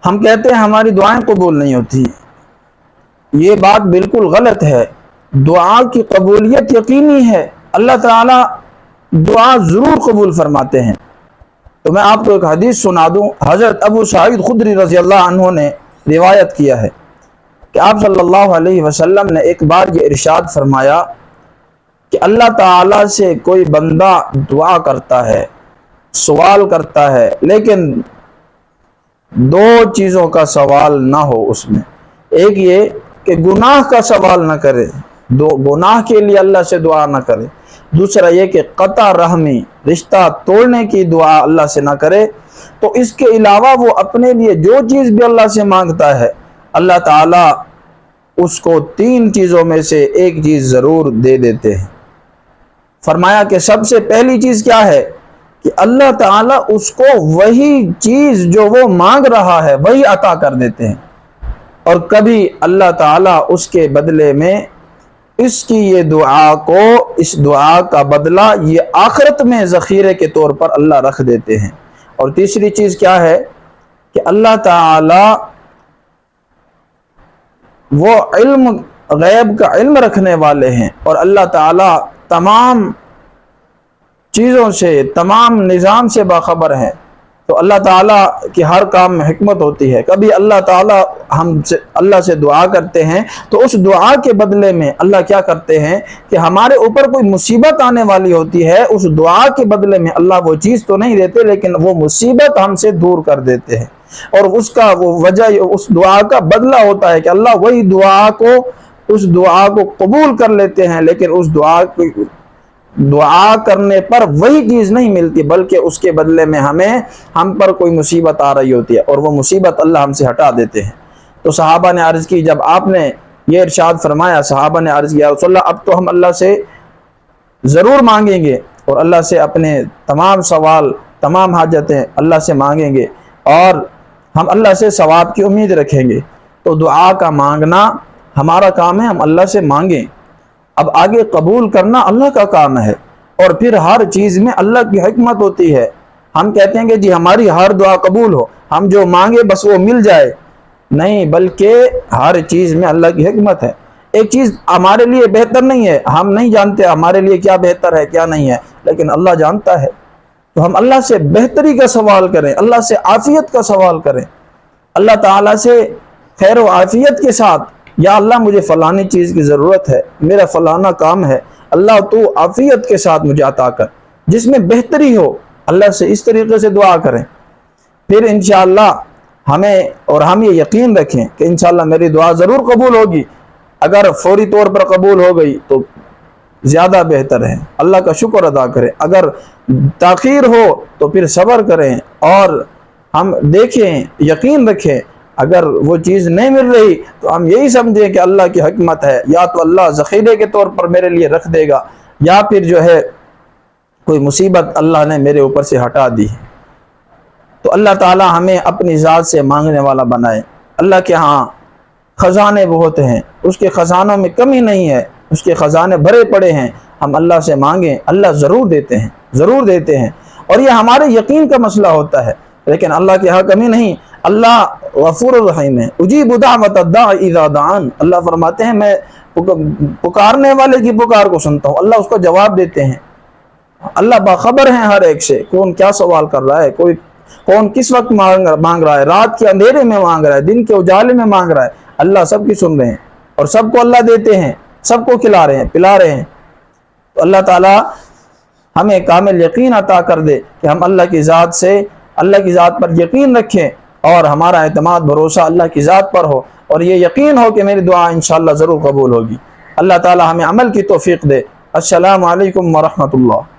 ہم کہتے ہیں ہماری دعائیں قبول نہیں ہوتی، یہ بات بالکل غلط ہے۔ دعا کی قبولیت یقینی ہے، اللہ تعالیٰ دعا ضرور قبول فرماتے ہیں۔ تو میں آپ کو ایک حدیث سنا دوں، حضرت ابو سعید خدری رضی اللہ عنہ نے روایت کیا ہے کہ آپ صلی اللہ علیہ وسلم نے ایک بار یہ ارشاد فرمایا کہ اللہ تعالیٰ سے کوئی بندہ دعا کرتا ہے، سوال کرتا ہے، لیکن دو چیزوں کا سوال نہ ہو اس میں۔ ایک یہ کہ گناہ کا سوال نہ کرے، گناہ کے لیے اللہ سے دعا نہ کرے۔ دوسرا یہ کہ قطع رحمی، رشتہ توڑنے کی دعا اللہ سے نہ کرے۔ تو اس کے علاوہ وہ اپنے لیے جو چیز بھی اللہ سے مانگتا ہے، اللہ تعالیٰ اس کو تین چیزوں میں سے ایک چیز ضرور دے دیتے ہیں۔ فرمایا کہ سب سے پہلی چیز کیا ہے کہ اللہ تعالیٰ اس کو وہی چیز جو وہ مانگ رہا ہے وہی عطا کر دیتے ہیں، اور کبھی اللہ تعالیٰ اس کے بدلے میں اس کی یہ دعا کو، اس دعا کا بدلہ یہ آخرت میں ذخیرے کے طور پر اللہ رکھ دیتے ہیں۔ اور تیسری چیز کیا ہے کہ اللہ تعالیٰ وہ علم، غیب کا علم رکھنے والے ہیں، اور اللہ تعالیٰ تمام چیزوں سے، تمام نظام سے باخبر ہیں۔ تو اللہ تعالیٰ کی ہر کام میں حکمت ہوتی ہے۔ کبھی اللہ تعالیٰ اللہ سے دعا کرتے ہیں تو اس دعا کے بدلے میں اللہ کیا کرتے ہیں کہ ہمارے اوپر کوئی مصیبت آنے والی ہوتی ہے، اس دعا کے بدلے میں اللہ وہ چیز تو نہیں دیتے لیکن وہ مصیبت ہم سے دور کر دیتے ہیں، اور اس کا وہ وجہ، اس دعا کا بدلہ ہوتا ہے کہ اللہ وہی اس دعا کو قبول کر لیتے ہیں، لیکن اس دعا کرنے پر وہی چیز نہیں ملتی، بلکہ اس کے بدلے میں ہم پر کوئی مصیبت آ رہی ہوتی ہے، اور وہ مصیبت اللہ ہم سے ہٹا دیتے ہیں۔ تو صحابہ نے عرض کی، جب آپ نے یہ ارشاد فرمایا، صحابہ نے عرض کیا رسول اللہ اب تو ہم اللہ سے ضرور مانگیں گے، اور اللہ سے اپنے تمام سوال، تمام حاجتیں اللہ سے مانگیں گے، اور ہم اللہ سے ثواب کی امید رکھیں گے۔ تو دعا کا مانگنا ہمارا کام ہے، ہم اللہ سے مانگیں، اب آگے قبول کرنا اللہ کا کام ہے، اور پھر ہر چیز میں اللہ کی حکمت ہوتی ہے۔ ہم کہتے ہیں کہ جی ہماری ہر دعا قبول ہو، ہم جو مانگے بس وہ مل جائے، نہیں، بلکہ ہر چیز میں اللہ کی حکمت ہے۔ ایک چیز ہمارے لیے بہتر نہیں ہے، ہم نہیں جانتے ہمارے لیے کیا بہتر ہے کیا نہیں ہے، لیکن اللہ جانتا ہے۔ تو ہم اللہ سے بہتری کا سوال کریں، اللہ سے عافیت کا سوال کریں، اللہ تعالیٰ سے خیر و عافیت کے ساتھ، یا اللہ مجھے فلانی چیز کی ضرورت ہے، میرا فلانا کام ہے، اللہ تو عافیت کے ساتھ مجھے عطا کر، جس میں بہتری ہو، اللہ سے اس طریقے سے دعا کریں۔ پھر انشاءاللہ ہم یہ یقین رکھیں کہ انشاءاللہ میری دعا ضرور قبول ہوگی۔ اگر فوری طور پر قبول ہو گئی تو زیادہ بہتر ہے، اللہ کا شکر ادا کریں، اگر تاخیر ہو تو پھر صبر کریں، اور ہم دیکھیں، یقین رکھیں، اگر وہ چیز نہیں مل رہی تو ہم یہی سمجھیں کہ اللہ کی حکمت ہے، یا تو اللہ ذخیرے کے طور پر میرے لیے رکھ دے گا، یا پھر جو ہے کوئی مصیبت اللہ نے میرے اوپر سے ہٹا دی ہے۔ تو اللہ تعالیٰ ہمیں اپنی ذات سے مانگنے والا بنائے۔ اللہ کے ہاں خزانے بہت ہیں، اس کے خزانوں میں کمی نہیں ہے، اس کے خزانے بھرے پڑے ہیں، ہم اللہ سے مانگیں، اللہ ضرور دیتے ہیں، ضرور دیتے ہیں، اور یہ ہمارے یقین کا مسئلہ ہوتا ہے، لیکن اللہ کے ہاں کمی نہیں۔ اللہ غفور الرحیم ہے، اجیب دعوت الداعی اذا دعان، اللہ فرماتے ہیں میں پکارنے والے کی پکار کو سنتا ہوں، اللہ اس کو جواب دیتے ہیں۔ اللہ باخبر ہیں ہر ایک سے، کون کیا سوال کر رہا ہے، کون کس وقت مانگ رہا ہے، رات کے اندھیرے میں مانگ رہا ہے، دن کے اجالے میں مانگ رہا ہے، اللہ سب کی سن رہے ہیں، اور سب کو اللہ دیتے ہیں، سب کو کھلا رہے ہیں، پلا رہے ہیں۔ تو اللہ تعالیٰ ہمیں کامل یقین عطا کر دے کہ ہم اللہ کی ذات پر یقین رکھیں، اور ہمارا اعتماد بھروسہ اللہ کی ذات پر ہو، اور یہ یقین ہو کہ میری دعا انشاءاللہ ضرور قبول ہوگی۔ اللہ تعالی ہمیں عمل کی توفیق دے۔ السلام علیکم ورحمۃ اللہ۔